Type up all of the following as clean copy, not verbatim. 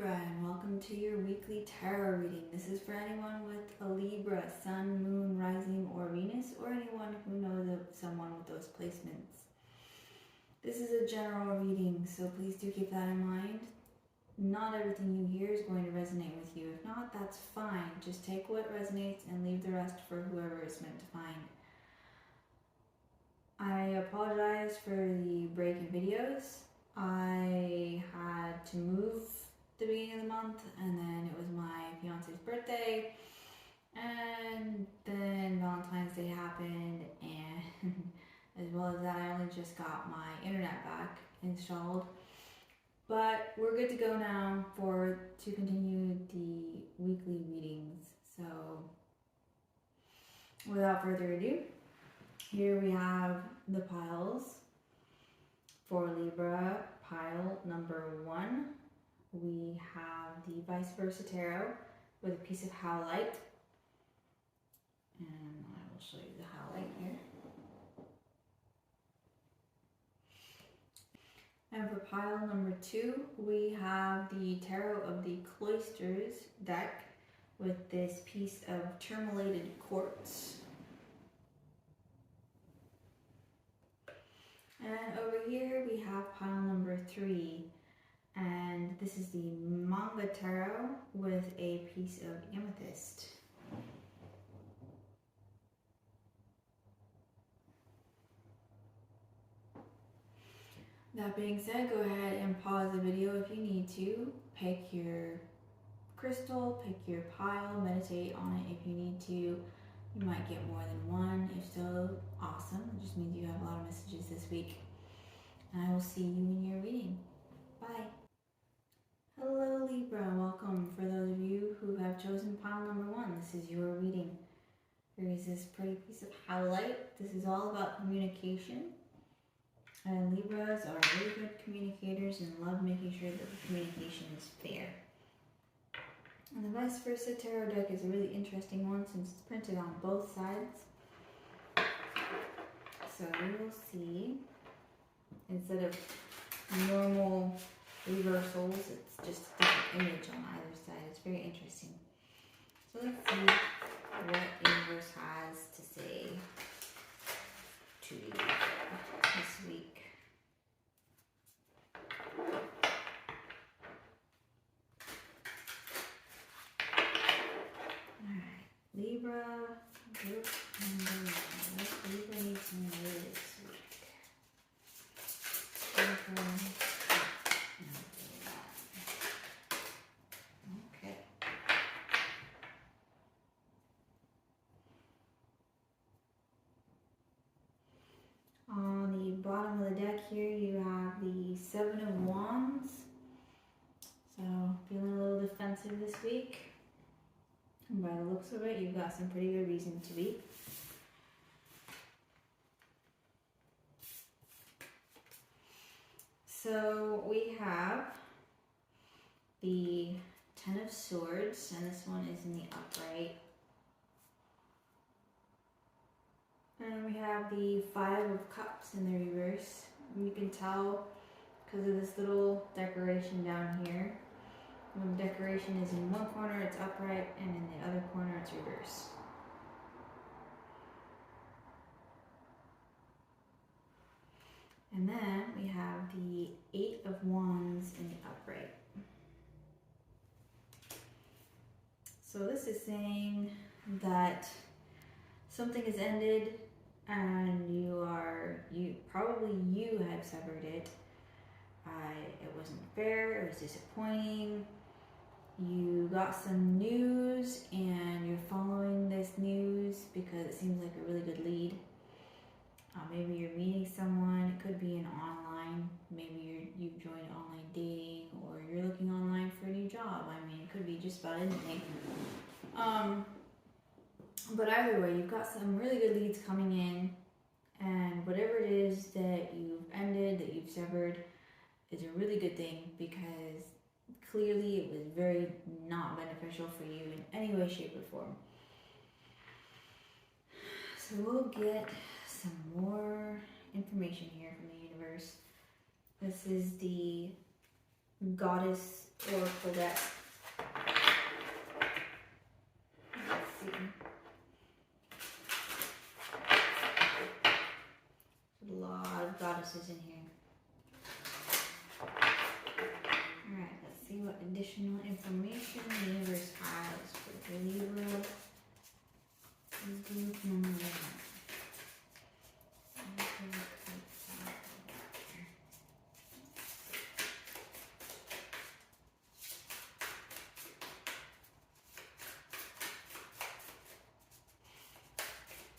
Libra, and welcome to your weekly tarot reading. This is for anyone with a Libra Sun, Moon, Rising, or Venus, or anyone who knows of someone with those placements. This is a general reading, so please do keep that in mind. Not everything you hear is going to resonate with you. If not, that's fine. Just take what resonates and leave the rest for whoever it's meant to find. I apologize for the break in videos. I had to move the beginning of the month, and then it was my fiance's birthday, and then Valentine's Day happened, and as well as that, I only just got my internet back installed. But we're good to go now to continue the weekly readings. So without further ado, here we have the piles. For Libra, pile number 1, we have the Vice Versa Tarot with a piece of Howlite. And I will show you the Howlite here. And for pile number 2, we have the Tarot of the Cloisters deck with this piece of Tourmalated Quartz. And over here we have pile number 3, and this is the Manga Tarot with a piece of Amethyst. That being said, go ahead and pause the video if you need to. Pick your crystal, pick your pile, meditate on it if you need to. You might get more than one. If so, awesome. It just means you have a lot of messages this week. And I will see you in your reading. Bye. Hello Libra, welcome. For those of you who have chosen pile number 1, this is your reading. Here is this pretty piece of Howlite. This is all about communication. And Libras are really good communicators and love making sure that the communication is fair. And the Vice Versa Tarot deck is a really interesting one since it's printed on both sides. So we will see, instead of normal reversals, it's just a different image on either side. It's very interesting. So let's see what the universe has to say to you this week. Libra, group number 1. What Libra needs to know this week? Okay. On the bottom of the deck here, you have the 7 of Wands. So, feeling a little defensive this week. And by the looks of it, you've got some pretty good reason to be. So we have the 10 of Swords, and this one is in the upright. And we have the 5 of Cups in the reverse. And you can tell because of this little decoration down here. When the decoration is in one corner, it's upright, and in the other corner, it's reverse. And then we have the 8 of Wands in the upright. So this is saying that something has ended, and you have severed it. It wasn't fair, it was disappointing. You got some news and you're following this news because it seems like a really good lead. Maybe you're meeting someone, it could be an online, maybe you've joined online dating, or you're looking online for a new job. I mean, it could be just about anything. But either way, you've got some really good leads coming in, and whatever it is that you've ended, that you've severed, is a really good thing because clearly it was very not beneficial for you in any way, shape, or form. So we'll get some more information here from the universe. This is the Goddess oracle deck. Let's see. A lot of goddesses in here. Alright, let's see what additional information the universe has for Libra. Group number 1.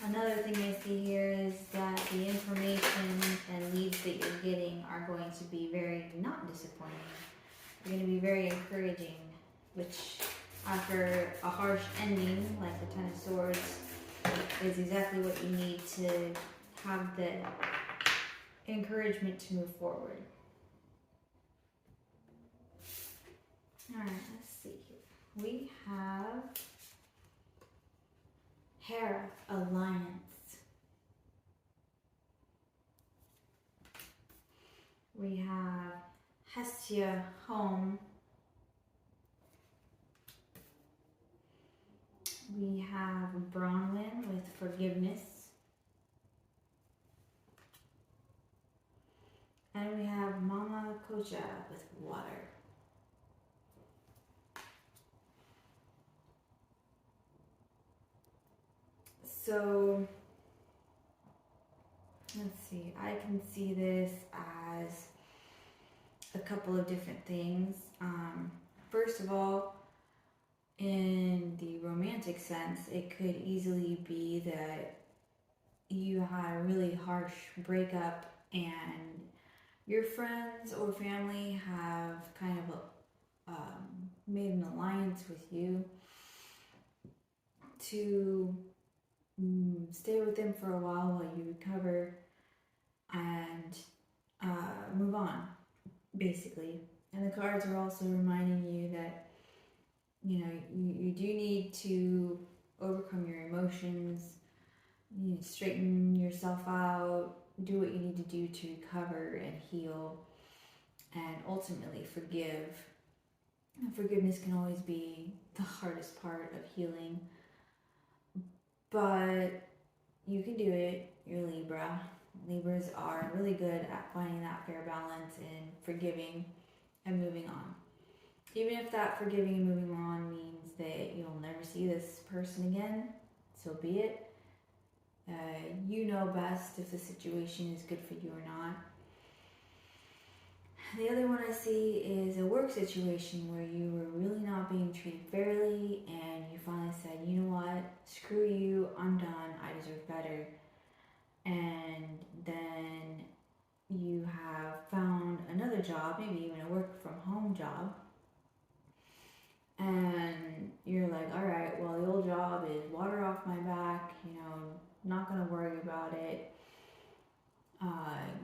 Another thing I see here is that the information and leads that you're getting are going to be very not disappointing. They're going to be very encouraging, which after a harsh ending, like the Ten of Swords, is exactly what you need to have the encouragement to move forward. Alright, let's see here. We have Hera, Alliance. We have Hestia, Home. We have Bronwyn with Forgiveness. And we have Mama Kocha with Water. So, let's see, I can see this as a couple of different things. First of all, in the romantic sense, it could easily be that you had a really harsh breakup and your friends or family have kind of made an alliance with you to stay with them for a while you recover and move on, basically. And the cards are also reminding you that, you know, you do need to overcome your emotions, you need to straighten yourself out, do what you need to do to recover and heal, and ultimately forgive. And forgiveness can always be the hardest part of healing, but you can do it. You're Libra. Libras are really good at finding that fair balance in forgiving and moving on. Even if that forgiving and moving on means that you'll never see this person again, so be it. You know best if the situation is good for you or not. The other one I see is a work situation where you were really not being treated fairly and you finally said, you know what, screw you, I'm done, I deserve better. And then you have found another job, maybe even a work from home job. And you're like, all right, well, the old job is water off my back, you know, not going to worry about it.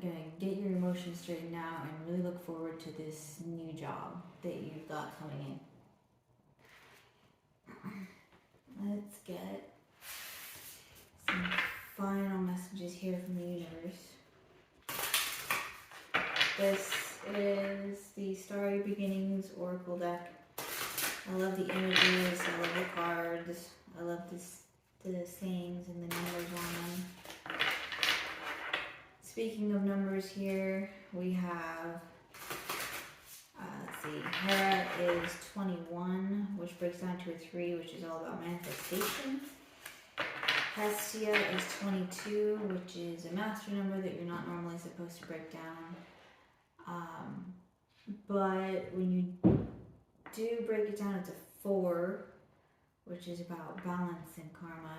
Gonna get your emotions straightened out and really look forward to this new job that you've got coming in. Let's get some final messages here from the universe. This is the Starry Beginnings Oracle deck. I love the images, I love the cards, I love the sayings and the numbers on them. Speaking of numbers here, we have, let's see, Hera is 21, which breaks down to a 3, which is all about manifestation. Hestia is 22, which is a master number that you're not normally supposed to break down. But when you do break it down, it's a 4, which is about balance and karma.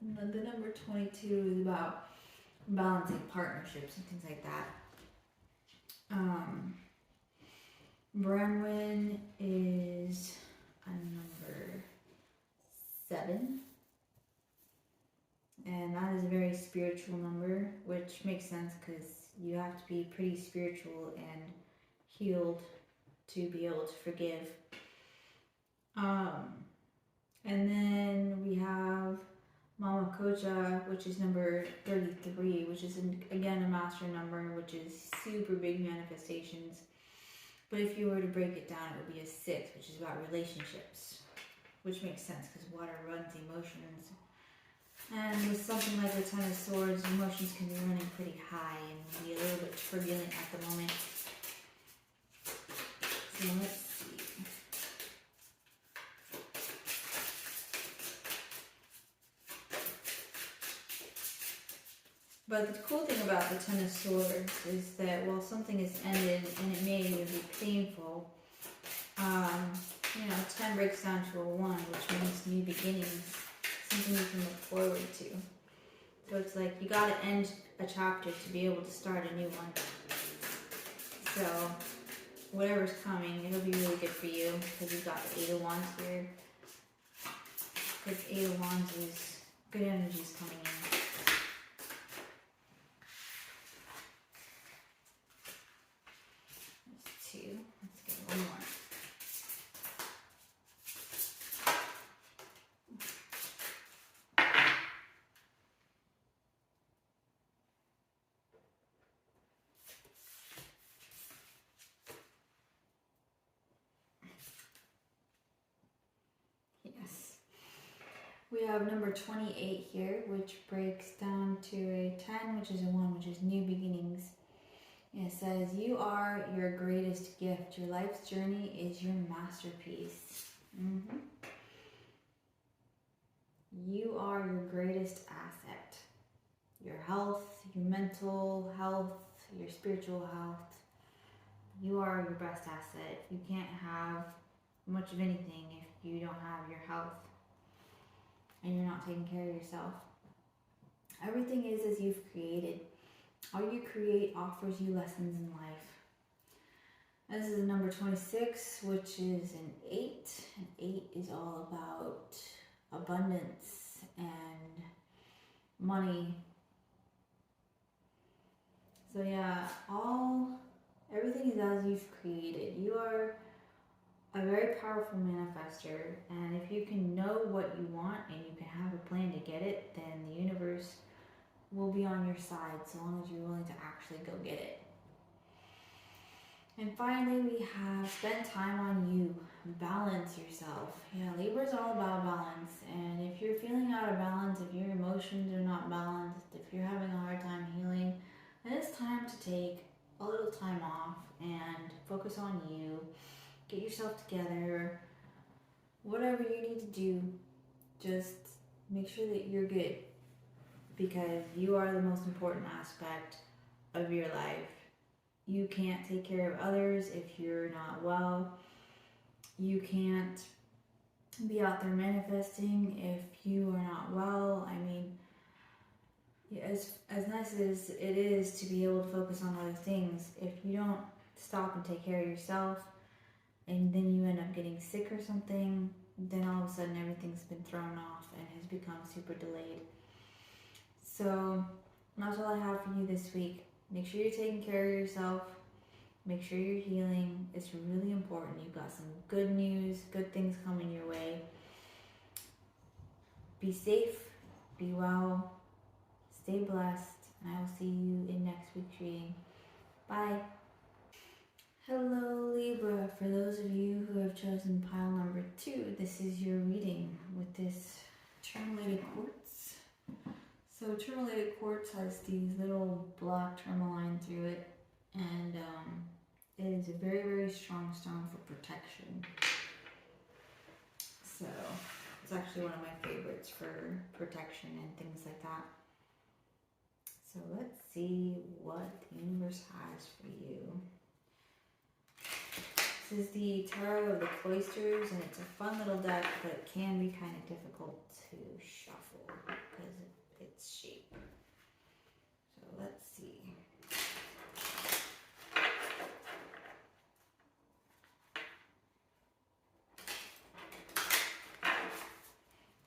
And the number 22 is about balancing partnerships and things like that. Bronwyn is a number 7. And that is a very spiritual number, which makes sense because you have to be pretty spiritual and healed to be able to forgive. And then we have Mama Kocha, which is number 33, which is again a master number, which is super big manifestations. But if you were to break it down, it would be a 6, which is about relationships, which makes sense because water runs emotions. And with something like the Ten of Swords, emotions can be running pretty high and be a little bit turbulent at the moment. So let's see. But the cool thing about the Ten of Swords is that while something is ended and it may even be painful, 10 breaks down to a 1, which means new beginnings, something you can look forward to. So it's like you gotta end a chapter to be able to start a new one. So whatever's coming, it'll be really good for you because you've got the 8 of Wands here. Because 8 of Wands is good energies coming in. There's 2. Let's get one more. We have number 28 here, which breaks down to a 10, which is a 1, which is new beginnings. And it says, you are your greatest gift. Your life's journey is your masterpiece. You are your greatest asset. Your health, your mental health, your spiritual health. You are your best asset. You can't have much of anything if you don't have your health and you're not taking care of yourself. Everything is as you've created. All you create offers you lessons in life. This is number 26, which is an 8. An 8 is all about abundance and money. So yeah, everything is as you've created. You are a very powerful manifester, and if you can know what you want and you can have a plan to get it, then the universe will be on your side so long as you're willing to actually go get it. And finally, we have spend time on you. Balance yourself. Yeah, Libra is all about balance, and if you're feeling out of balance, if your emotions are not balanced, if you're having a hard time healing, then it's time to take a little time off and focus on you. Get yourself together, whatever you need to do, just make sure that you're good, because you are the most important aspect of your life. You can't take care of others if you're not well. You can't be out there manifesting if you are not well. I mean, as nice as it is to be able to focus on other things, if you don't stop and take care of yourself, and then you end up getting sick or something, then all of a sudden everything's been thrown off and has become super delayed. So that's all I have for you this week. Make sure you're taking care of yourself. Make sure you're healing. It's really important. You've got some good news, good things coming your way. Be safe, be well, stay blessed, and I will see you in next week's reading. Bye. Hello Libra, for those of you who have chosen pile number 2, this is your reading with this Tourmalated Quartz. So Tourmalated Quartz has these little black tourmaline through it, and it is a very, very strong stone for protection. So it's actually one of my favorites for protection and things like that. So let's see what the universe has for you. This is the Tarot of the Cloisters, and it's a fun little deck, but it can be kind of difficult to shuffle because of its shape. So let's see.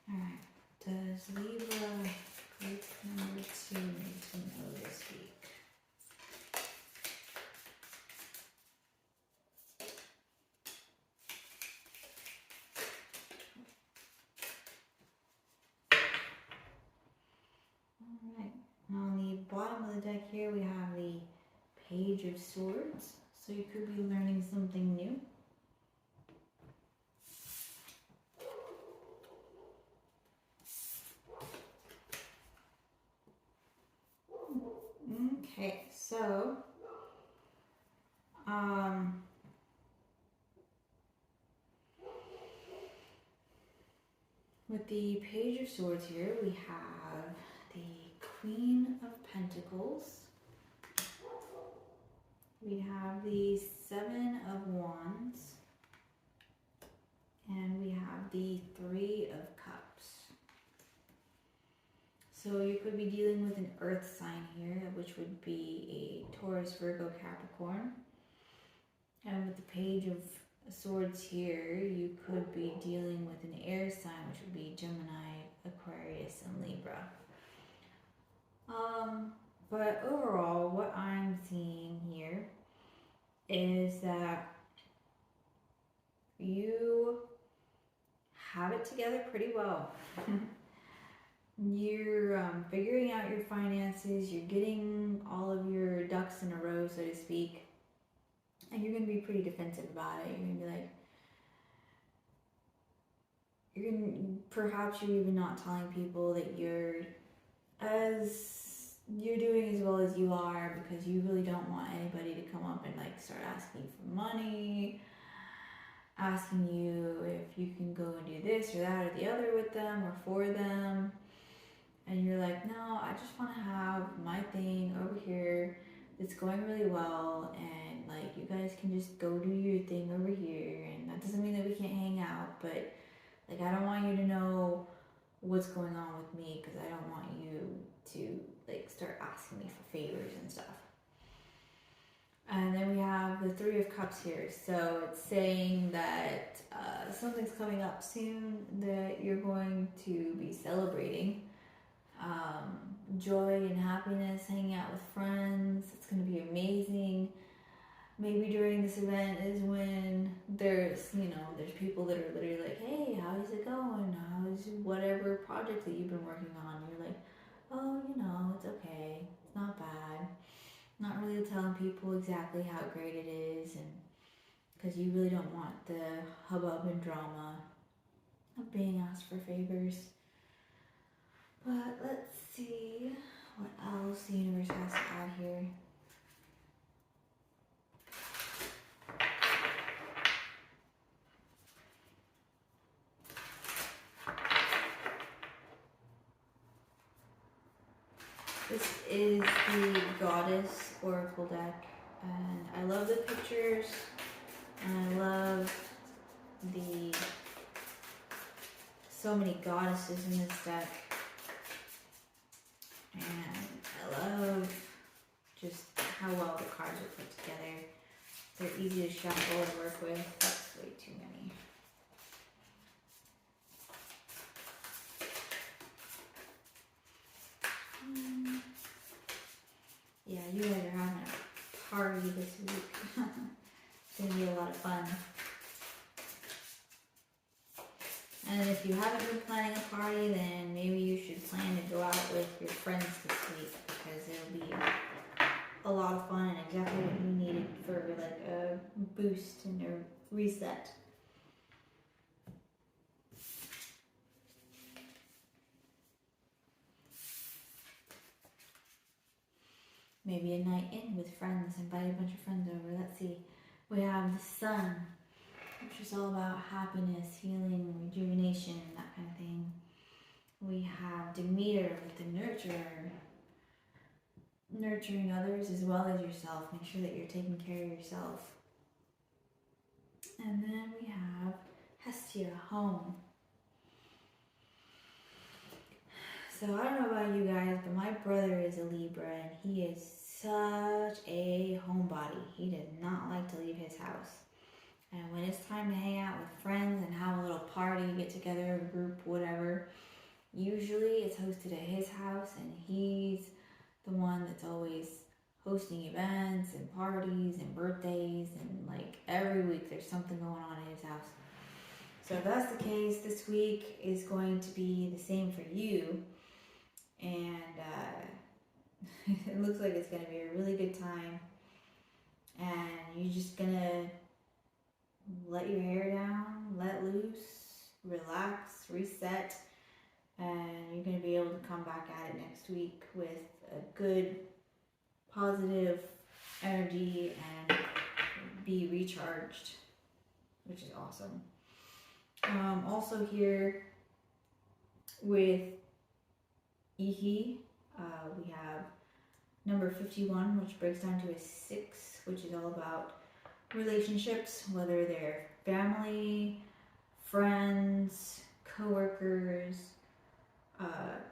Alright, does Libra group number 2 need to know this week? On the bottom of the deck here, we have the Page of Swords. So you could be learning something new. Okay, so with the Page of Swords here, we have the Queen of Pentacles. We have the Seven of Wands. And we have the Three of Cups. So you could be dealing with an earth sign here, which would be a Taurus, Virgo, Capricorn. And with the Page of Swords here, you could be dealing with an air sign, which would be Gemini, Aquarius, and Libra. But overall, what I'm seeing here is that you have it together pretty well. You're figuring out your finances, you're getting all of your ducks in a row, so to speak, and you're going to be pretty defensive about it. You're going to be like, perhaps you're even not telling people that you're doing as well as you are, because you really don't want anybody to come up and like start asking you for money, asking you if you can go and do this or that or the other with them or for them. And you're like, no, I just want to have my thing over here that's going really well, and like you guys can just go do your thing over here, and that doesn't mean that we can't hang out, but like I don't want you to know what's going on with me, because I don't want you to like start asking me for favors and stuff. And then we have the Three of Cups here, so it's saying that something's coming up soon that you're going to be celebrating. Joy and happiness, hanging out with friends. It's going to be amazing. Maybe during this event is when there's people that are literally like, hey, how's it going? How's whatever project that you've been working on? And you're like, oh, it's okay. It's not bad. Not really telling people exactly how great it is, and because you really don't want the hubbub and drama of being asked for favors. But let's see what else the universe has to add here. This is the Goddess Oracle deck, and I love the pictures, and I love so many goddesses in this deck. And I love just how well the cards are put together. They're easy to shuffle and work with. That's way too many. Yeah, you guys are having a party this week. It's going to be a lot of fun. And if you haven't been planning a party, then maybe you should plan to go out with your friends this week, because it'll be a lot of fun and exactly what you needed for like a boost and a reset. Maybe a night in with friends, invite a bunch of friends over. Let's see. We have the Sun, which is all about happiness, healing, rejuvenation, that kind of thing. We have Demeter with the nurturer, nurturing others as well as yourself. Make sure that you're taking care of yourself. And then we have Hestia, home. So I don't know about you guys, but my brother is a Libra, and he is such a homebody. He does not like to leave his house. And when it's time to hang out with friends and have a little party, get together, a group, whatever, usually it's hosted at his house, and he's the one that's always hosting events and parties and birthdays, and like every week there's something going on at his house. So if that's the case, this week is going to be the same for you. And it looks like it's going to be a really good time. and you're just gonna let your hair down, let loose, relax, reset, and you're gonna be able to come back at it next week with a good, positive energy and be recharged, which is awesome. Also here with Ihi, we have number 51, which breaks down to a 6, which is all about relationships, whether they're family, friends, co-workers,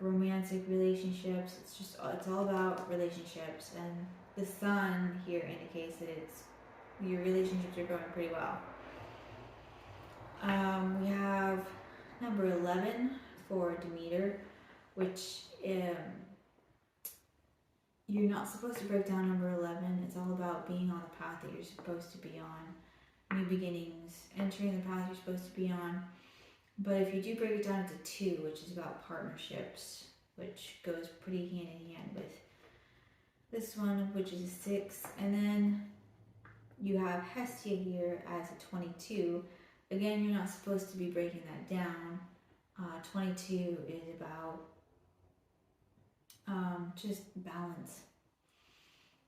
romantic relationships. It's all about relationships, and the sun here indicates that your relationships are going pretty well. We have number 11 for Demeter, which you're not supposed to break down number 11. It's all about being on the path that you're supposed to be on. New beginnings, entering the path you're supposed to be on. But if you do break it down into 2, which is about partnerships, which goes pretty hand in hand with this one, which is a 6. And then you have Hestia here as a 22. Again, you're not supposed to be breaking that down. 22 is about just balance,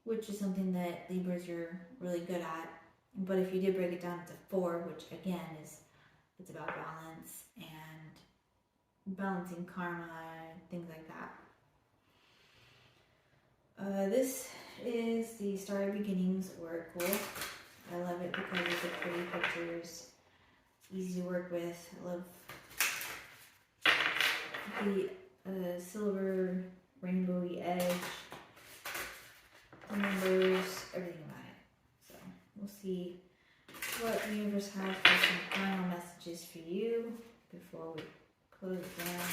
which is something that Libras are really good at. But if you did break it down to 4, which again it's about balance and balancing karma and things like that. This is the Starry Beginnings Oracle. I love it because of the pretty pictures. Easy to work with. I love the silver rainbowy edge, the numbers, everything about it. So we'll see what the universe has for some final messages for you before we close it down.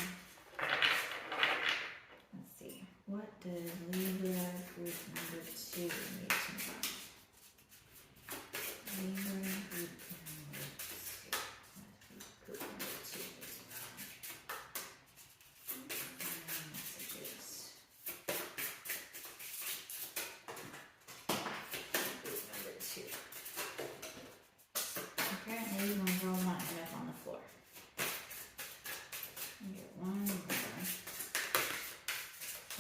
Let's see. What does Libra group number 2 need to know? Libra group number 2. What does group number 2 need to know? Messages. Group number 2. Apparently, these ones all not end up on the floor. I'll get one more.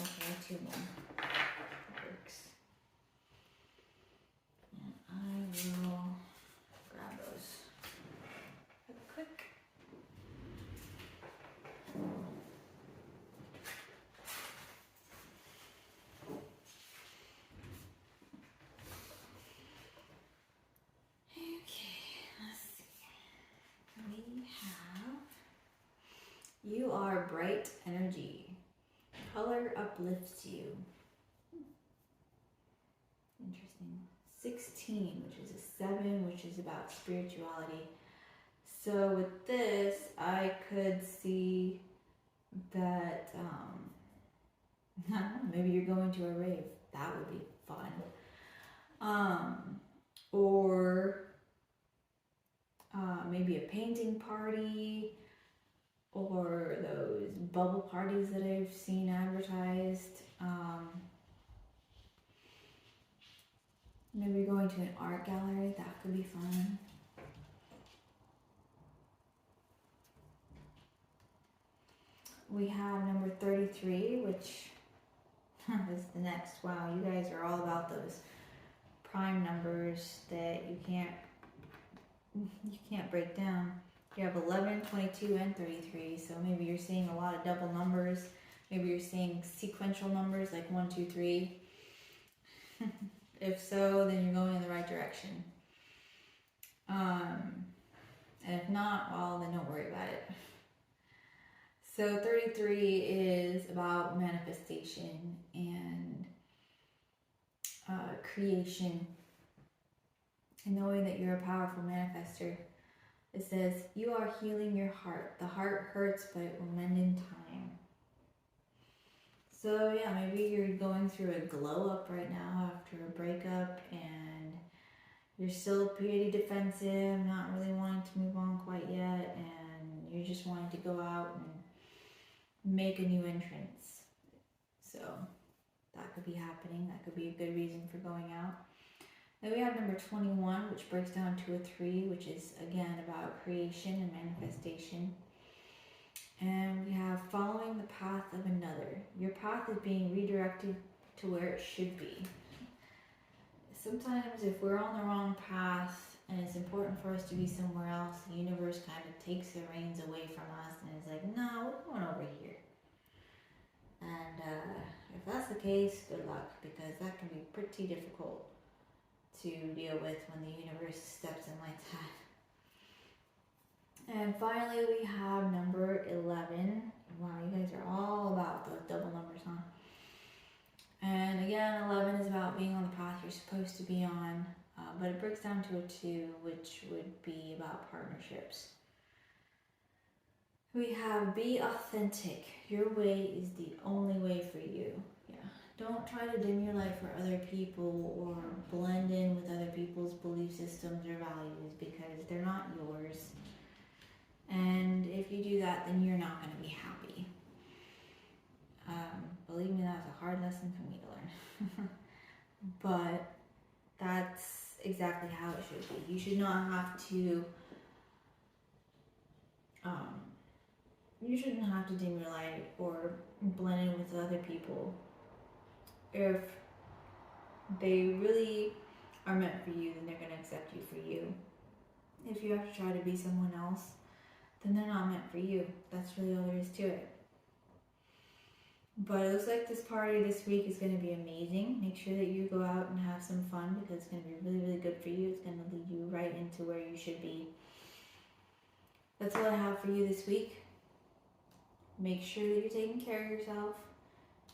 Okay, 2 more. That works. And I will grab those quick. You are bright energy. Color uplifts you. Interesting. 16, which is a 7, which is about spirituality. So with this, I could see that, I don't know, maybe you're going to a rave. That would be fun. Or maybe a painting party, or those bubble parties that I've seen advertised. Maybe going to an art gallery, that could be fun. We have number 33, which is the next. Wow, you guys are all about those prime numbers that you can't break down. You have 11, 22, and 33, so maybe you're seeing a lot of double numbers. Maybe you're seeing sequential numbers like 1, 2, 3. If so, then you're going in the right direction. And if not, well, then don't worry about it. So 33 is about manifestation and creation, and knowing that you're a powerful manifester. It says, you are healing your heart. The heart hurts, but it will mend in time. So yeah, maybe you're going through a glow up right now after a breakup, and you're still pretty defensive, not really wanting to move on quite yet, and you're just wanting to go out and make a new entrance. So that could be happening. That could be a good reason for going out. Then we have number 21, which breaks down to a 3, which is again about creation and manifestation. And we have following the path of another. Your path is being redirected to where it should be. Sometimes if we're on the wrong path and it's important for us to be somewhere else, the universe kind of takes the reins away from us and is like, no, we're going over here. And if that's the case, good luck, because that can be pretty difficult to deal with when the universe steps in like that. And finally, we have number 11. Wow, you guys are all about those double numbers, huh? And again, 11 is about being on the path you're supposed to be on, but it breaks down to a 2, which would be about partnerships. We have be authentic. Your way is the only way for you. Yeah. Don't try to dim your light for other people or blend in with other people's belief systems or values, because they're not yours. And if you do that, then you're not going to be happy. Believe me, that was a hard lesson for me to learn. But that's exactly how it should be. You should not have to you shouldn't have to dim your light or blend in with other people. If they really are meant for you, then they're going to accept you for you. If you have to try to be someone else, then they're not meant for you. That's really all there is to it. But it looks like this party this week is going to be amazing. Make sure that you go out and have some fun, because it's going to be really, really good for you. It's going to lead you right into where you should be. That's all I have for you this week. Make sure that you're taking care of yourself.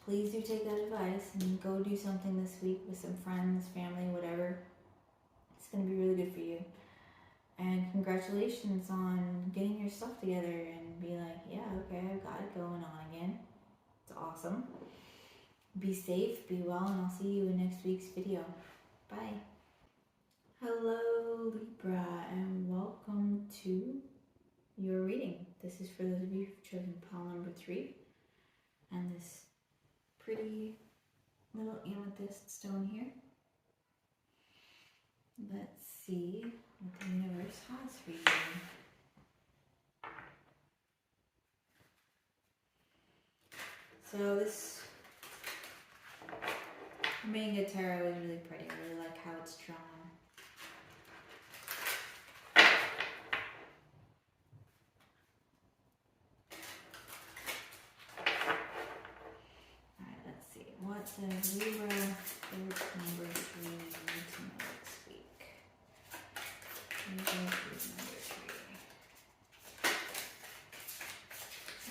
Please do take that advice and go do something this week with some friends, family, whatever. It's going to be really good for you. And congratulations on getting your stuff together and be like, yeah, okay, I've got it going on again. It's awesome. Be safe, be well, and I'll see you in next week's video. Bye. Hello, Libra, and welcome to your reading. This is for those of you who've chosen pile number 3 and this pretty little amethyst stone here. Let's see what the universe has for you. So this Manga Tarot is really pretty. I really like how it's drawn. Alright, let's see. What does Libra number 3 need to know this week? Libra number 3.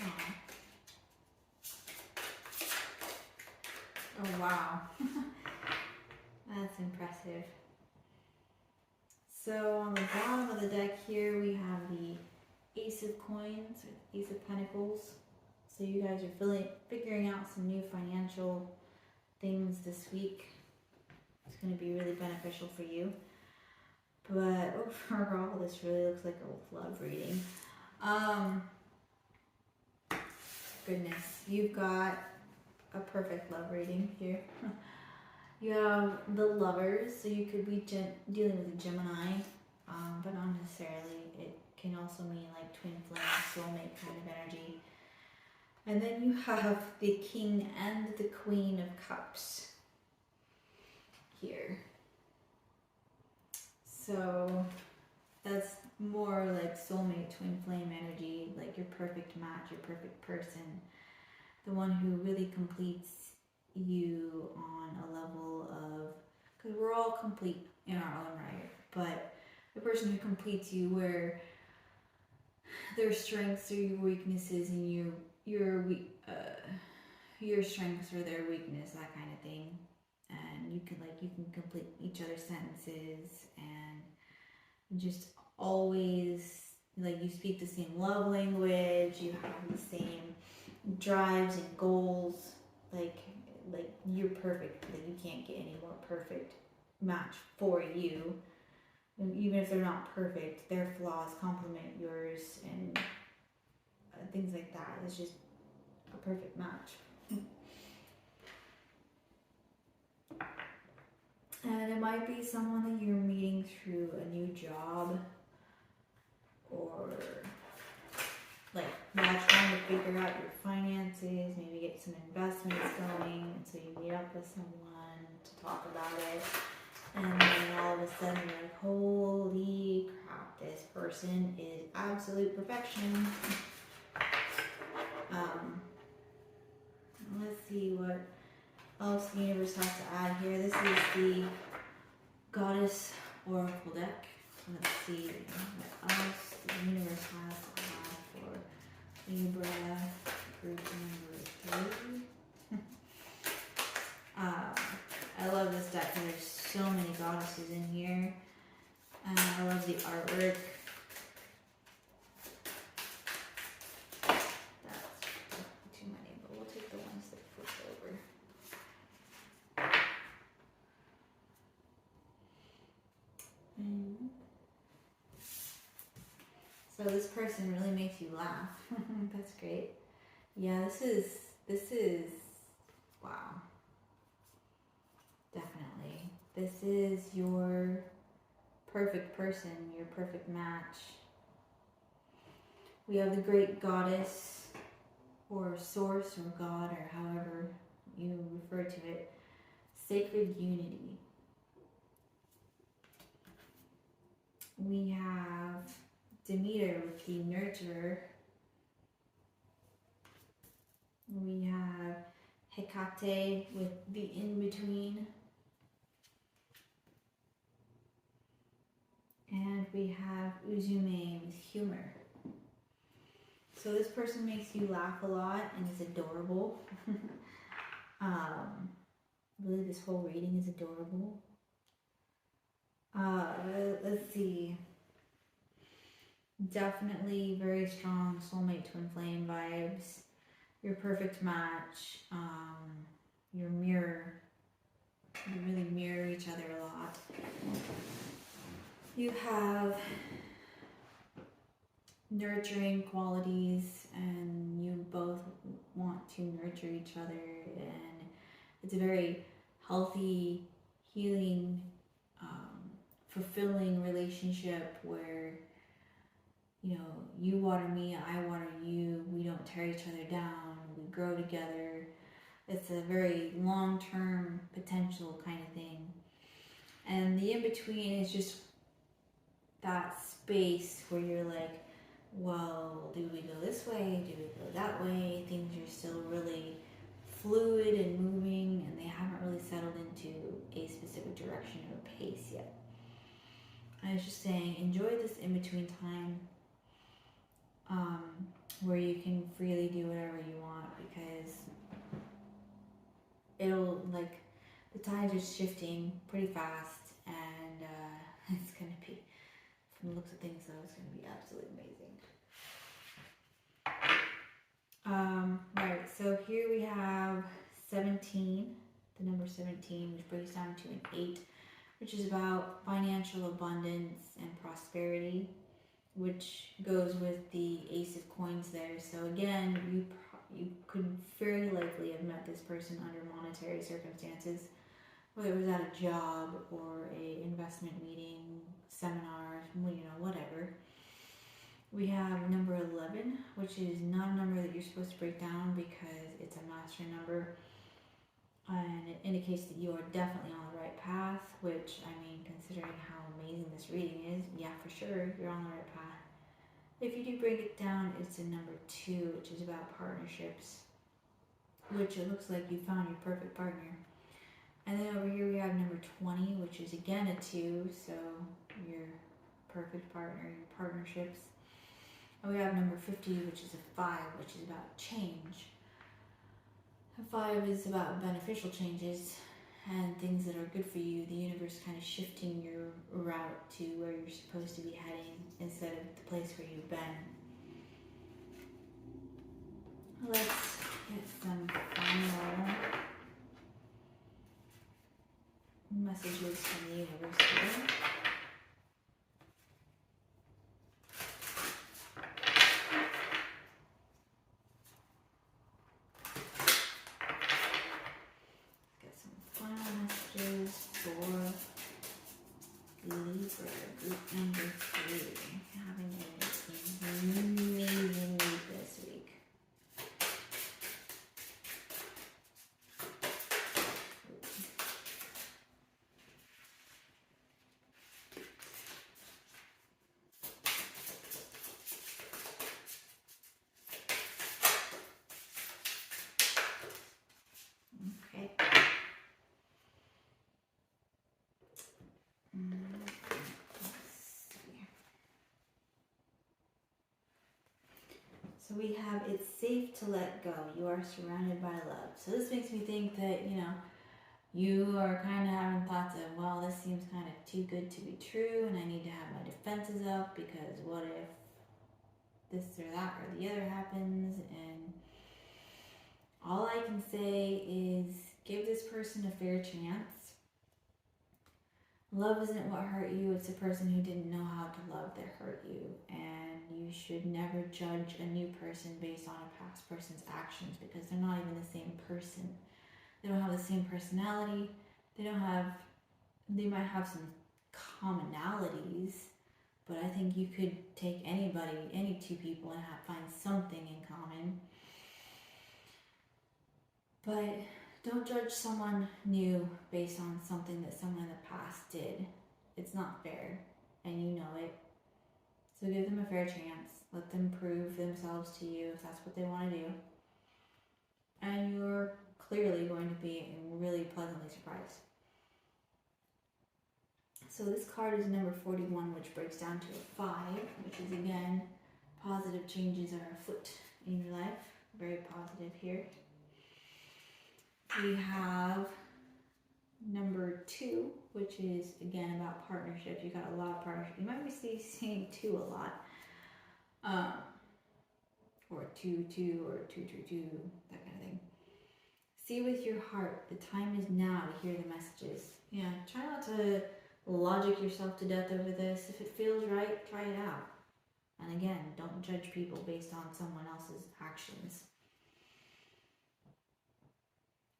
Aww. Oh wow, that's impressive. So on the bottom of the deck here we have the Ace of Coins, or Ace of Pentacles. So you guys are figuring out some new financial things this week. It's going to be really beneficial for you. But overall, this really looks like a love reading. Goodness, you've got a perfect love reading here. You have the Lovers, so you could be dealing with a Gemini, but not necessarily. It can also mean like twin flame, soulmate kind of energy. And then you have the King and the Queen of Cups here. So that's more like soulmate, twin flame energy, like your perfect match, your perfect person. The one who really completes you on a level of, because we're all complete in our own right, but the person who completes you where their strengths are your weaknesses and your strengths are their weakness, that kind of thing. And you can complete each other's sentences and just always, like, you speak the same love language, you have the same drives and goals, like you're perfect. Like, you can't get any more perfect match for you. And even if they're not perfect, their flaws complement yours and things like that. It's just a perfect match. And it might be someone that you're meeting through a new job, or like while trying to figure out your finances, maybe get some investments going, and so you meet up with someone to talk about it, and then all of a sudden you're like, holy crap, this person is absolute perfection. Let's see what else the universe has to add here. This is the Goddess Oracle deck. Let's see what else the universe has to add for Libra group number 3. I love this deck because there's so many goddesses in here. And I love the artwork. That's too many, but we'll take the ones that flip over. So this person really makes you laugh. That's great. Yeah, this is, wow. Definitely. This is your perfect person, your perfect match. We have the great goddess, or source, or God, or however you refer to it, sacred unity. We have Demeter with the nurturer. We have Hecate with the in-between. And we have Uzume with humor. So this person makes you laugh a lot and is adorable. Really, this whole reading is adorable. Let's see. Definitely very strong soulmate twin flame vibes. Your perfect match. Your mirror. You really mirror each other a lot. You have nurturing qualities, and you both want to nurture each other, and it's a very healthy, healing, fulfilling relationship where, you know, you water me, I water you, we don't tear each other down, we grow together. It's a very long-term potential kind of thing. And the in-between is just that space where you're like, well, do we go this way? Do we go that way? Things are still really fluid and moving, and they haven't really settled into a specific direction or pace yet. I was just saying, enjoy this in-between time where you can freely do whatever you want, because it'll, like, the tides are shifting pretty fast, and it's going to be, from the looks of things, though, it's going to be absolutely amazing. Right, so here we have 17, the number 17, which breaks down to an 8, which is about financial abundance and prosperity, which goes with the Ace of Coins there. So again, you could very likely have met this person under monetary circumstances, whether it was at a job or a investment meeting, seminar, you know, whatever. We have number 11, which is not a number that you're supposed to break down because it's a master number, and it indicates that you are definitely on the right path, which, I mean, considering how amazing this reading is, yeah, for sure, you're on the right path. If you do break it down, it's a number 2, which is about partnerships, which it looks like you found your perfect partner. And then over here we have number 20, which is again a 2, so your perfect partner, your partnerships. And we have number 50, which is a 5, which is about change. A 5 is about beneficial changes and things that are good for you. The universe kind of shifting your route to where you're supposed to be heading instead of the place where you've been. Let's get some final messages from the universe here. Get some final messages for So we have, it's safe to let go. You are surrounded by love. So this makes me think that, you know, you are kind of having thoughts of, well, this seems kind of too good to be true, and I need to have my defenses up because what if this or that or the other happens? And all I can say is give this person a fair chance. Love isn't what hurt you, it's a person who didn't know how to love that hurt you. And you should never judge a new person based on a past person's actions because they're not even the same person. They don't have the same personality. They might have some commonalities, but I think you could take anybody, any two people, and find something in common. But don't judge someone new based on something that someone in the past did. It's not fair, and you know it. So give them a fair chance. Let them prove themselves to you if that's what they want to do. And you're clearly going to be really pleasantly surprised. So this card is number 41, which breaks down to a 5, which is again, positive changes are afoot in your life. Very positive here. We have number 2, which is again about partnerships. You got a lot of partnerships. You might be seeing 2 a lot. Or 2-2 or 2-2-2, that kind of thing. See with your heart. The time is now to hear the messages. Yeah, try not to logic yourself to death over this. If it feels right, try it out. And again, don't judge people based on someone else's actions.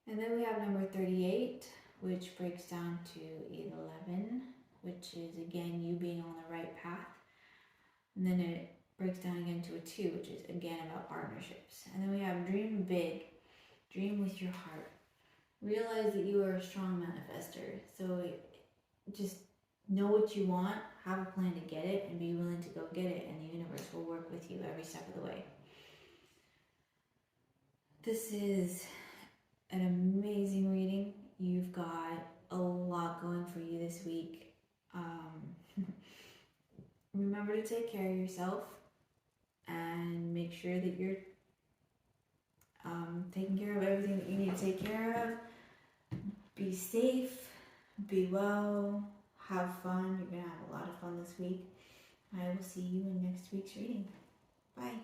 And then we have number 38, which breaks down to 11, which is again you being on the right path. And then it breaks down again to a 2, which is again about partnerships. And then we have dream big, dream with your heart. Realize that you are a strong manifester. So just know what you want, have a plan to get it, and be willing to go get it, and the universe will work with you every step of the way. This is an amazing reading. You've got a lot going for you this week. Remember to take care of yourself and make sure that you're taking care of everything that you need to take care of. Be safe, be well, have fun. You're going to have a lot of fun this week. I will see you in next week's reading. Bye.